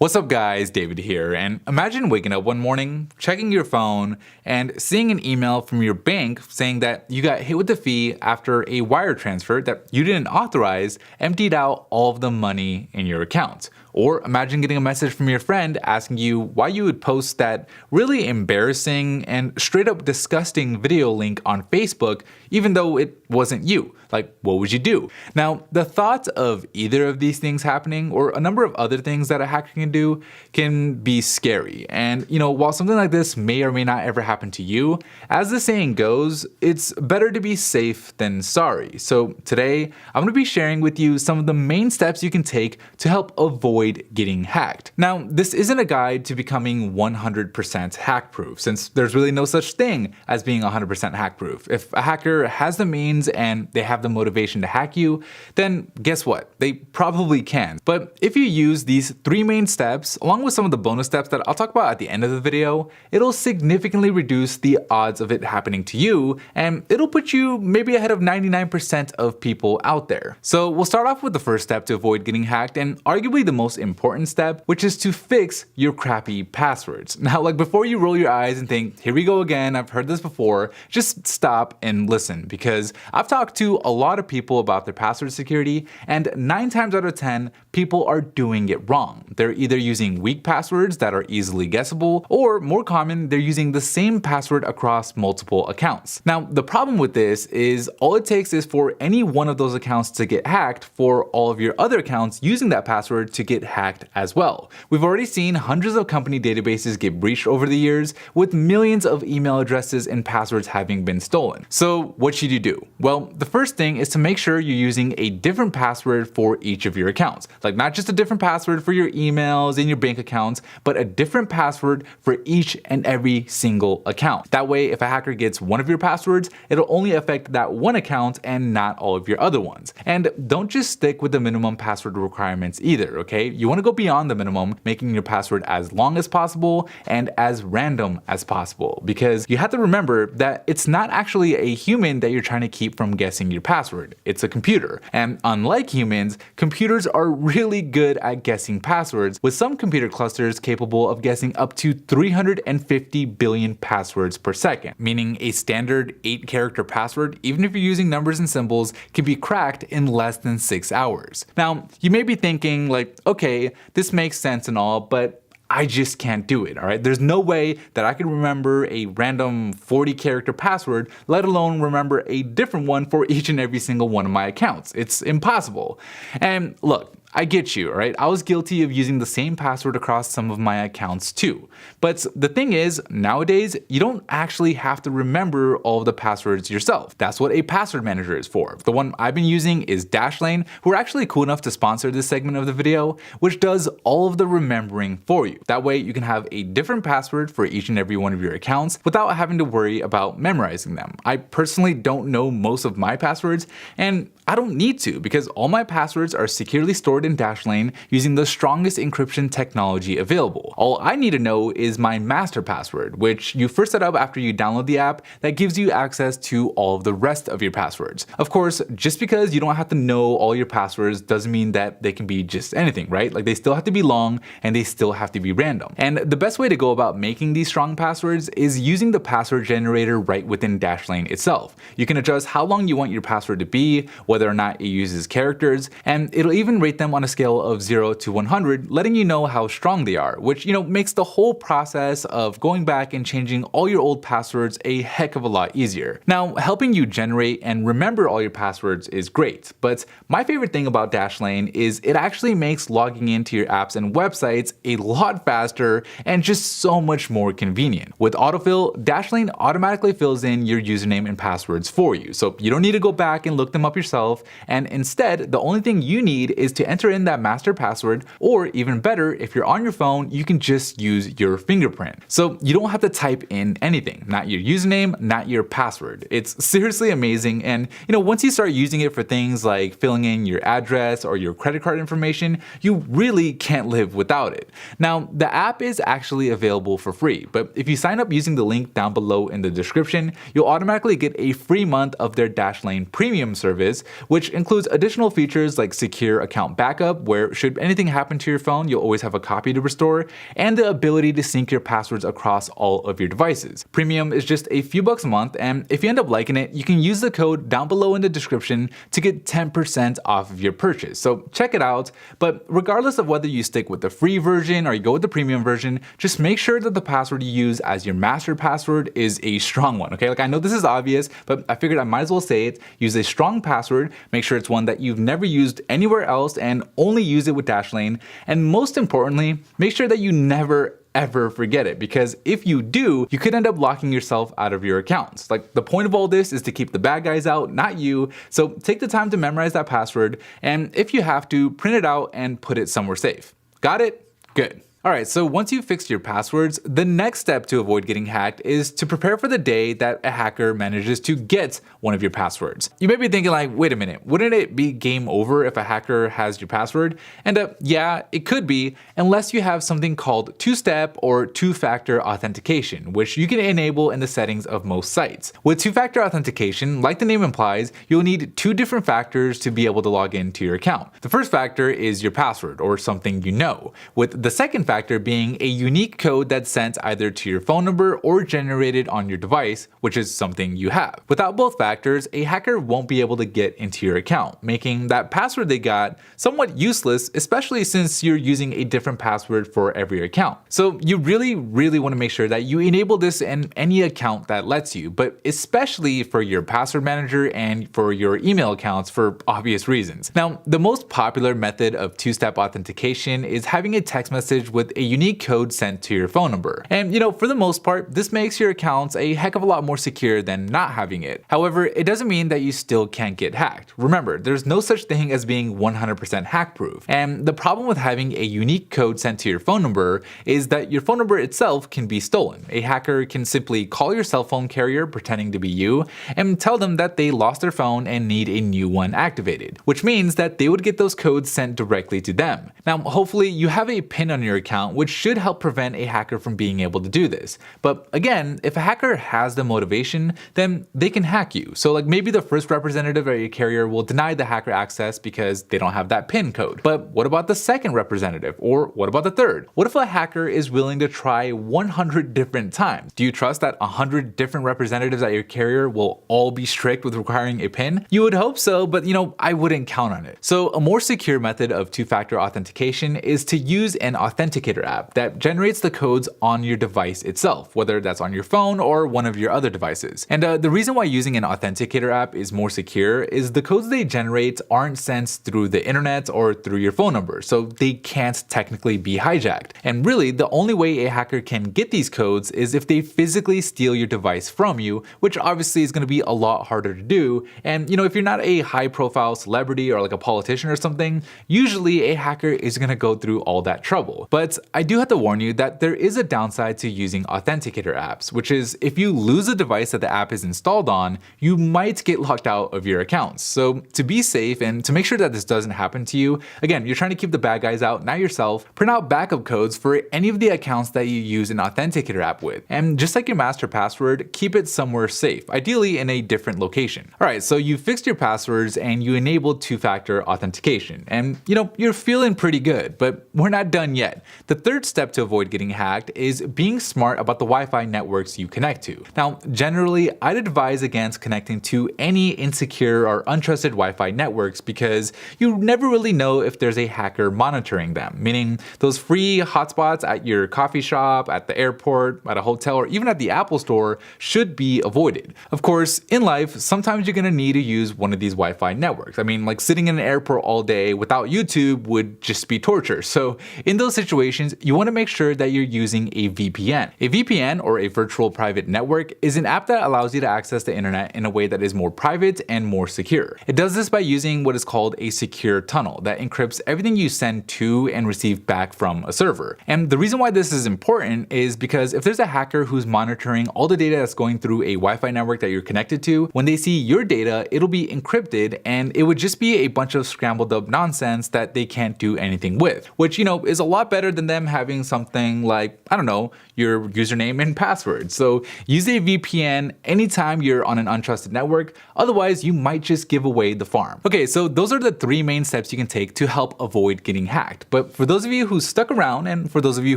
What's up guys, David here, and imagine waking up one morning, checking your phone, and seeing an email from your bank saying that you got hit with a fee after a wire transfer that you didn't authorize emptied out all of the money in your account. Or imagine getting a message from your friend asking you why you would post that really embarrassing and straight up disgusting video link on Facebook even though it wasn't you. Like, what would you do? Now, the thought of either of these things happening or a number of other things that a hacker can do can be scary. And, while something like this may or may not ever happen to you, as the saying goes, it's better to be safe than sorry. So today, I'm going to be sharing with you some of the main steps you can take to help avoid getting hacked. Now, this isn't a guide to becoming 100% hack-proof, since there's really no such thing as being 100% hack-proof. If a hacker has the means and they have the motivation to hack you, then guess what? They probably can. But if you use these 3 main steps, along with some of the bonus steps that I'll talk about at the end of the video, it'll significantly reduce the odds of it happening to you, and it'll put you maybe ahead of 99% of people out there. So we'll start off with the first step to avoid getting hacked, and arguably the most important step, which is to fix your crappy passwords. Now, before you roll your eyes and think, here we go again, I've heard this before, just stop and listen, because I've talked to a lot of people about their password security, and 9 times out of 10, people are doing it wrong. They're either using weak passwords that are easily guessable, or more common, they're using the same password across multiple accounts. Now, the problem with this is all it takes is for any one of those accounts to get hacked for all of your other accounts using that password to get hacked as well. We've already seen hundreds of company databases get breached over the years, with millions of email addresses and passwords having been stolen. So what should you do? Well, the first thing is to make sure you're using a different password for each of your accounts. Not just a different password for your emails and your bank accounts, but a different password for each and every single account. That way, if a hacker gets one of your passwords, it'll only affect that one account and not all of your other ones. And don't just stick with the minimum password requirements either, okay? You want to go beyond the minimum, making your password as long as possible and as random as possible, because you have to remember that it's not actually a human that you're trying to keep from guessing your password. It's a computer. And unlike humans, computers are really good at guessing passwords, with some computer clusters capable of guessing up to 350 billion passwords per second, meaning a standard 8-character password, even if you're using numbers and symbols, can be cracked in less than 6 hours. Now, you may be thinking okay, this makes sense and all, but I just can't do it, all right? There's no way that I can remember a random 40-character password, let alone remember a different one for each and every single one of my accounts. It's impossible. And look, I get you, right? I was guilty of using the same password across some of my accounts too. But the thing is, nowadays, you don't actually have to remember all of the passwords yourself. That's what a password manager is for. The one I've been using is Dashlane, who are actually cool enough to sponsor this segment of the video, which does all of the remembering for you. That way, you can have a different password for each and every one of your accounts without having to worry about memorizing them. I personally don't know most of my passwords, and I don't need to, because all my passwords are securely stored in Dashlane using the strongest encryption technology available. All I need to know is my master password, which you first set up after you download the app that gives you access to all of the rest of your passwords. Of course, just because you don't have to know all your passwords doesn't mean that they can be just anything, right? They still have to be long and they still have to be random. And the best way to go about making these strong passwords is using the password generator right within Dashlane itself. You can adjust how long you want your password to be, whether or not it uses characters, and it'll even rate them on a scale of 0 to 100, letting you know how strong they are, which makes the whole process of going back and changing all your old passwords a heck of a lot easier. Now, helping you generate and remember all your passwords is great, but my favorite thing about Dashlane is it actually makes logging into your apps and websites a lot faster and just so much more convenient. With autofill, Dashlane automatically fills in your username and passwords for you, so you don't need to go back and look them up yourself, and instead, the only thing you need is to enter in that master password, or even better, if you're on your phone, you can just use your fingerprint. So you don't have to type in anything, not your username, not your password. It's seriously amazing, and once you start using it for things like filling in your address or your credit card information, you really can't live without it. Now, the app is actually available for free, but if you sign up using the link down below in the description, you'll automatically get a free month of their Dashlane Premium service, which includes additional features like secure account backup backup where should anything happen to your phone, you'll always have a copy to restore, and the ability to sync your passwords across all of your devices. Premium is just a few bucks a month, and if you end up liking it, you can use the code down below in the description to get 10% off of your purchase. So check it out, but regardless of whether you stick with the free version or you go with the premium version, just make sure that the password you use as your master password is a strong one, okay? Like, I know this is obvious, but I figured I might as well say it. Use a strong password, make sure it's one that you've never used anywhere else and only use it with Dashlane. And most importantly, make sure that you never ever forget it, because if you do, you could end up locking yourself out of your accounts. Like, the point of all this is to keep the bad guys out, not you. So take the time to memorize that password, and if you have to, print it out and put it somewhere safe. Got it? Good. Alright, so once you've fixed your passwords, the next step to avoid getting hacked is to prepare for the day that a hacker manages to get one of your passwords. You may be thinking like, wait a minute, wouldn't it be game over if a hacker has your password? And yeah, it could be, unless you have something called two-step or two-factor authentication, which you can enable in the settings of most sites. With two-factor authentication, like the name implies, you'll need two different factors to be able to log into your account. The first factor is your password, or something you know, with the second factor being a unique code that's sent either to your phone number or generated on your device, which is something you have. Without both factors, a hacker won't be able to get into your account, making that password they got somewhat useless, especially since you're using a different password for every account. So you really want to make sure that you enable this in any account that lets you, but especially for your password manager and for your email accounts for obvious reasons. Now, the most popular method of two-step authentication is having a text message with a unique code sent to your phone number. And for the most part, this makes your accounts a heck of a lot more secure than not having it. However, it doesn't mean that you still can't get hacked. Remember, there's no such thing as being 100% hack-proof. And the problem with having a unique code sent to your phone number is that your phone number itself can be stolen. A hacker can simply call your cell phone carrier pretending to be you and tell them that they lost their phone and need a new one activated, which means that they would get those codes sent directly to them. Now, hopefully you have a PIN on your account, which should help prevent a hacker from being able to do this. But again, if a hacker has the motivation, then they can hack you. So like, maybe the first representative at your carrier will deny the hacker access because they don't have that PIN code. But what about the second representative? Or what about the third? What if a hacker is willing to try 100 different times? Do you trust that 100 different representatives at your carrier will all be strict with requiring a PIN? You would hope so, but I wouldn't count on it. So a more secure method of two-factor authentication is to use an authenticator app that generates the codes on your device itself, whether that's on your phone or one of your other devices. And the reason why using an authenticator app is more secure is the codes they generate aren't sent through the internet or through your phone number, so they can't technically be hijacked. And really, the only way a hacker can get these codes is if they physically steal your device from you, which obviously is going to be a lot harder to do. And if you're not a high-profile celebrity or like a politician or something, usually a hacker is going to go through all that trouble. But I do have to warn you that there is a downside to using authenticator apps, which is if you lose a device that the app is installed on, you might get locked out of your accounts. So to be safe and to make sure that this doesn't happen to you, again, you're trying to keep the bad guys out, not yourself, print out backup codes for any of the accounts that you use an authenticator app with. And just like your master password, keep it somewhere safe, ideally in a different location. Alright, so you fixed your passwords and you enabled two-factor authentication. And you're feeling pretty good, but we're not done yet. The third step to avoid getting hacked is being smart about the Wi-Fi networks you connect to. Now, generally, I'd advise against connecting to any insecure or untrusted Wi-Fi networks because you never really know if there's a hacker monitoring them, meaning those free hotspots at your coffee shop, at the airport, at a hotel, or even at the Apple store should be avoided. Of course, in life, sometimes you're going to need to use one of these Wi-Fi networks. I mean, like sitting in an airport all day without YouTube would just be torture. So in those situations, you want to make sure that you're using a VPN. A VPN, or a virtual private network, is an app that allows you to access the internet in a way that is more private and more secure. It does this by using what is called a secure tunnel that encrypts everything you send to and receive back from a server. And the reason why this is important is because if there's a hacker who's monitoring all the data that's going through a Wi-Fi network that you're connected to, when they see your data, it'll be encrypted and it would just be a bunch of scrambled up nonsense that they can't do anything with, which is a lot better better than them having something like, I don't know, your username and password. So use a VPN anytime you're on an untrusted network, otherwise you might just give away the farm. Okay, so those are the 3 main steps you can take to help avoid getting hacked. But for those of you who stuck around, and for those of you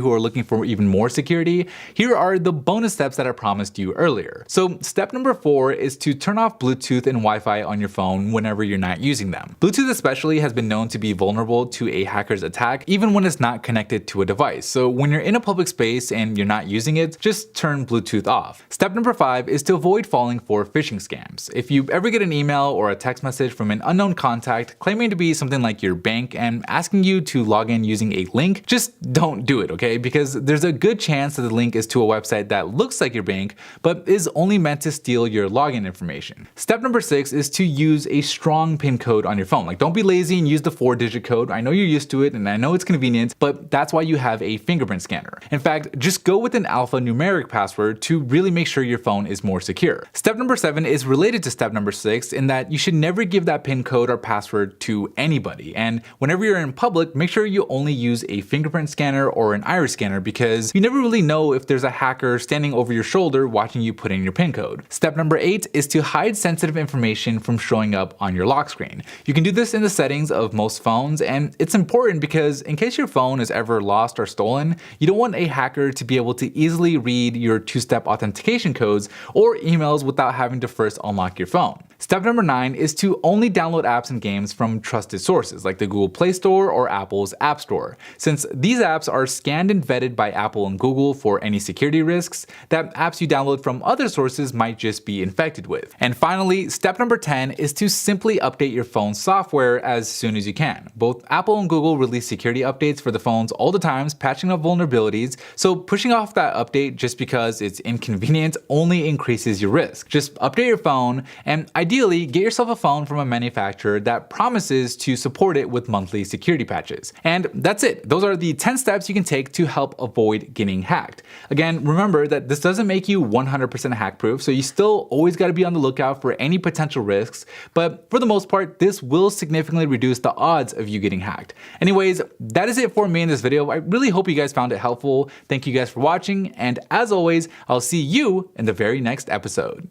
who are looking for even more security, here are the bonus steps that I promised you earlier. So step number 4 is to turn off Bluetooth and Wi-Fi on your phone whenever you're not using them. Bluetooth especially has been known to be vulnerable to a hacker's attack even when it's not connected to a device. So when you're in a public space and you're not using it, just turn Bluetooth off. Step number 5 is to avoid falling for phishing scams. If you ever get an email or a text message from an unknown contact claiming to be something like your bank and asking you to log in using a link, just don't do it, okay? Because there's a good chance that the link is to a website that looks like your bank, but is only meant to steal your login information. Step number 6 is to use a strong PIN code on your phone. Like, don't be lazy and use the 4-digit code. I know you're used to it and I know it's convenient, but that's why you have a fingerprint scanner. In fact, just go with an alphanumeric password to really make sure your phone is more secure. Step number 7 is related to step number 6 in that you should never give that PIN code or password to anybody. And whenever you're in public, make sure you only use a fingerprint scanner or an iris scanner because you never really know if there's a hacker standing over your shoulder watching you put in your PIN code. Step number 8 is to hide sensitive information from showing up on your lock screen. You can do this in the settings of most phones, and it's important because in case your phone is ever lost or stolen, you don't want a hacker to be able to easily read your 2-step authentication codes or emails without having to first unlock your phone. Step number 9 is to only download apps and games from trusted sources like the Google Play Store or Apple's App Store. Since these apps are scanned and vetted by Apple and Google for any security risks that apps you download from other sources might just be infected with. And finally, step number 10 is to simply update your phone's software as soon as you can. Both Apple and Google release security updates for the phones all the time, patching up vulnerabilities, so pushing off that update just because it's inconvenient only increases your risk. Just update your phone and ideally get yourself a phone from a manufacturer that promises to support it with monthly security patches. And that's it. Those are the 10 steps you can take to help avoid getting hacked. Again, remember that this doesn't make you 100% hack proof, so you still always got to be on the lookout for any potential risks, but for the most part, this will significantly reduce the odds of you getting hacked. Anyways, that is it for me in this video. I really hope you guys found it helpful. Thank you guys for watching, and as always, I'll see you in the very next episode.